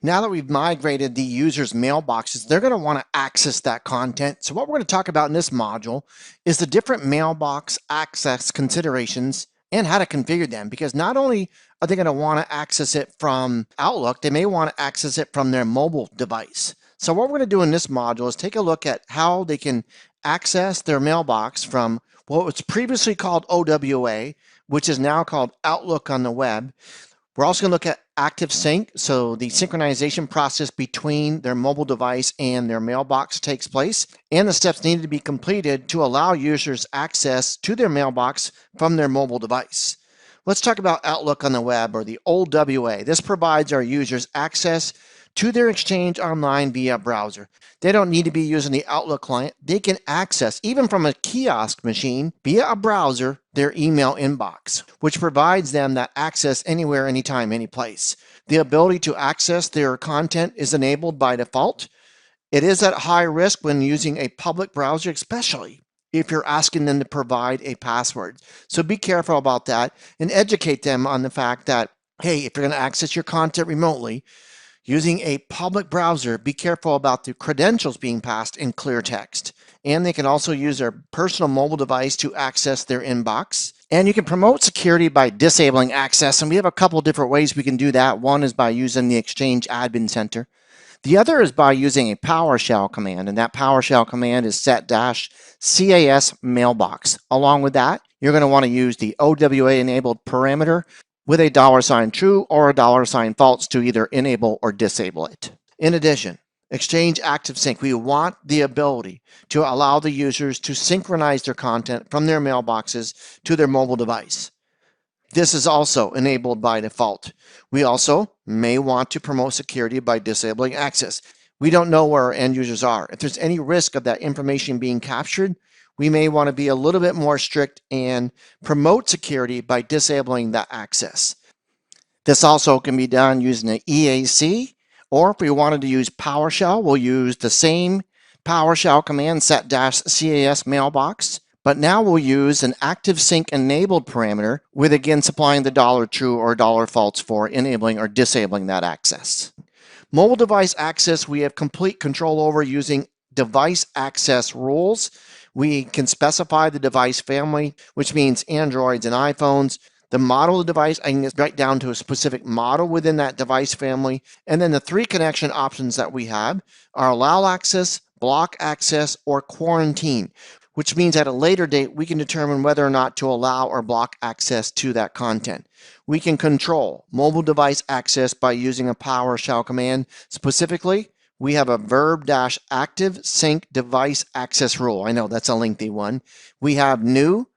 Now that we've migrated the user's mailboxes, they're going to want to access that content. So what we're going to talk about in this module is the different mailbox access considerations and how to configure them, because not only are they going to want to access it from Outlook, they may want to access it from their mobile device. So what we're going to do in this module is take a look at how they can access their mailbox from what was previously called OWA, which is now called Outlook on the web. We're also going to look at active sync, so the synchronization process between their mobile device and their mailbox takes place, and the steps needed to be completed to allow users access to their mailbox from their mobile device. Let's talk about Outlook on the web, or the OWA. This provides our users access to their Exchange Online via browser. They don't need to be using the Outlook client. They can access, even from a kiosk machine, via a browser, their email inbox, which provides them that access anywhere, anytime, any place. The ability to access their content is enabled by default. It is at high risk when using a public browser, especially if you're asking them to provide a password. So be careful about that and educate them on the fact that, hey, if you're going to access your content remotely, using a public browser, be careful about the credentials being passed in clear text. And they can also use their personal mobile device to access their inbox. And you can promote security by disabling access. And we have a couple different ways we can do that. One is by using the Exchange Admin Center. The other is by using a PowerShell command. And that PowerShell command is set-cas mailbox. Along with that, you're going to want to use the OWA enabled parameter with a $true or a $false to either enable or disable it. In addition, Exchange Active Sync, we want the ability to allow the users to synchronize their content from their mailboxes to their mobile device. This is also enabled by default. We also may want to promote security by disabling access. We don't know where our end users are. If there's any risk of that information being captured, we may want to be a little bit more strict and promote security by disabling that access. This also can be done using an EAC, or if we wanted to use PowerShell, we'll use the same PowerShell command set-cas mailbox, but now we'll use an active sync enabled parameter with, again, supplying the $true or $false for enabling or disabling that access. Mobile device access, we have complete control over using device access rules. We can specify the device family, which means Androids and iPhones. The model of the device, I can get right down to a specific model within that device family. And then the three connection options that we have are allow access, block access, or quarantine, which means at a later date, we can determine whether or not to allow or block access to that content. We can control mobile device access by using a PowerShell command. Specifically, we have a verb-active sync device access rule. I know that's a lengthy one. We have new,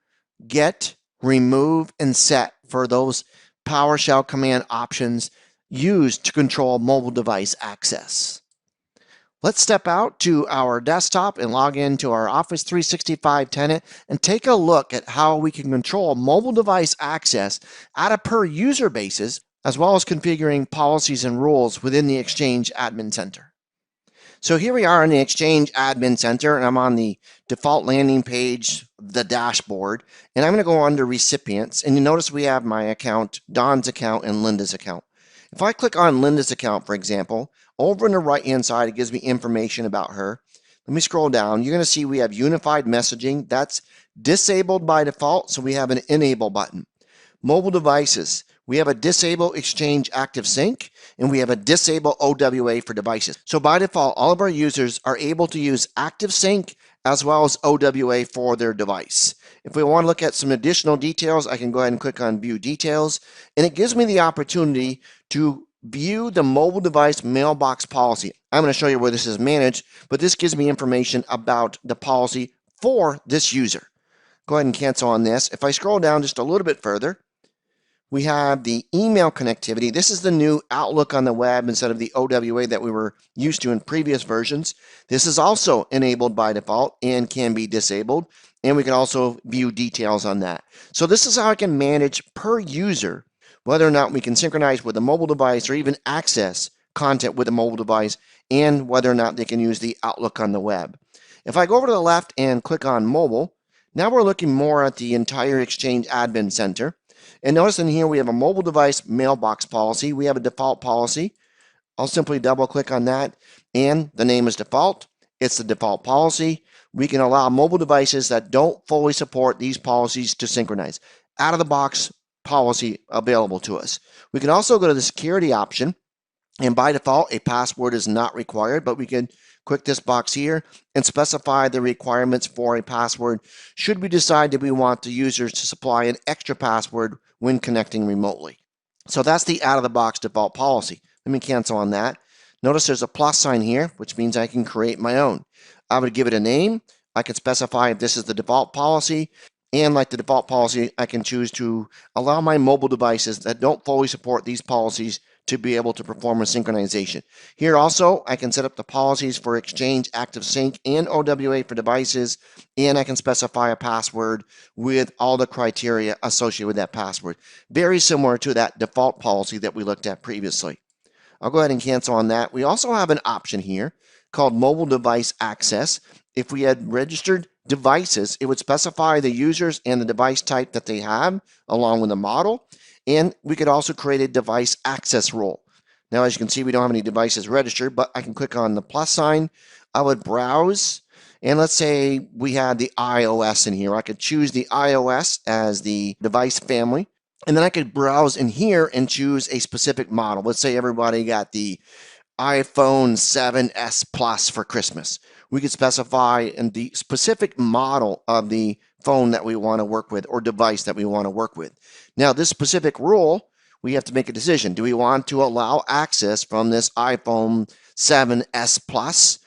get, remove, and set for those PowerShell command options used to control mobile device access. Let's step out to our desktop and log into our Office 365 tenant and take a look at how we can control mobile device access at a per user basis, as well as configuring policies and rules within the Exchange Admin Center. So here we are in the Exchange Admin Center, and I'm on the default landing page, the dashboard, and I'm going to go under Recipients, and you notice we have my account, Don's account, and Linda's account. If I click on Linda's account, for example, over on the right-hand side, it gives me information about her. Let me scroll down. You're going to see we have unified messaging. That's disabled by default, so we have an enable button. Mobile devices, we have a disable Exchange Active Sync, and we have a disable OWA for devices. So by default, all of our users are able to use Active Sync as well as OWA for their device. If we want to look at some additional details, I can go ahead and click on View Details, and it gives me the opportunity to view the mobile device mailbox policy. I'm going to show you where this is managed, but this gives me information about the policy for this user. Go ahead and cancel on this. If I scroll down just a little bit further, we have the email connectivity. This is the new Outlook on the web instead of the OWA that we were used to in previous versions. This is also enabled by default and can be disabled, and we can also view details on that. So this is how I can manage per user whether or not we can synchronize with a mobile device or even access content with a mobile device, and whether or not they can use the Outlook on the web. If I go over to the left and click on mobile, now we're looking more at the entire Exchange Admin Center. And notice in here we have a mobile device mailbox policy. We have a default policy I'll simply double click on that, and the name is default. It's the default policy. We can allow mobile devices that don't fully support these policies to synchronize. Out of the box policy available to us. We can also go to the security option, and by default, a password is not required, but we can click this box here and specify the requirements for a password should we decide that we want the users to supply an extra password when connecting remotely. So that's the out-of-the-box default policy. Let me cancel on that. Notice there's a plus sign here, which means I can create my own. I would give it a name. I can specify if this is the default policy. And like the default policy, I can choose to allow my mobile devices that don't fully support these policies to be able to perform a synchronization. Here also, I can set up the policies for Exchange, Active Sync, and OWA for devices, and I can specify a password with all the criteria associated with that password. Very similar to that default policy that we looked at previously. I'll go ahead and cancel on that. We also have an option here called Mobile Device Access. If we had registered devices, it would specify the users and the device type that they have along with the model. And we could also create a device access role. Now, as you can see, we don't have any devices registered, but I can click on the plus sign. I would browse, and let's say we had the iOS in here. I could choose the iOS as the device family, and then I could browse in here and choose a specific model. Let's say everybody got the iPhone 7S Plus for Christmas. We could specify in the specific model of the phone that we want to work with or device that we want to work with. Now, this specific rule, we have to make a decision. Do we want to allow access from this iPhone 7S Plus,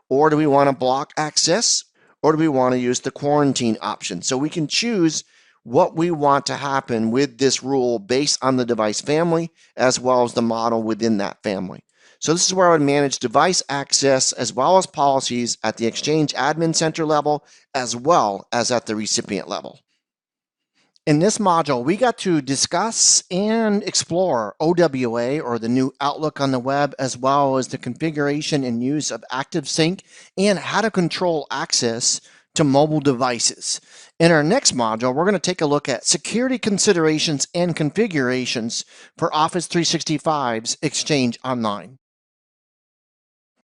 or do we want to block access, or do we want to use the quarantine option? So we can choose what we want to happen with this rule based on the device family as well as the model within that family. So this is where I would manage device access as well as policies at the Exchange Admin Center level as well as at the recipient level. In this module, we got to discuss and explore OWA, or the new Outlook on the web, as well as the configuration and use of ActiveSync and how to control access to mobile devices. In our next module, we're going to take a look at security considerations and configurations for Office 365's Exchange Online.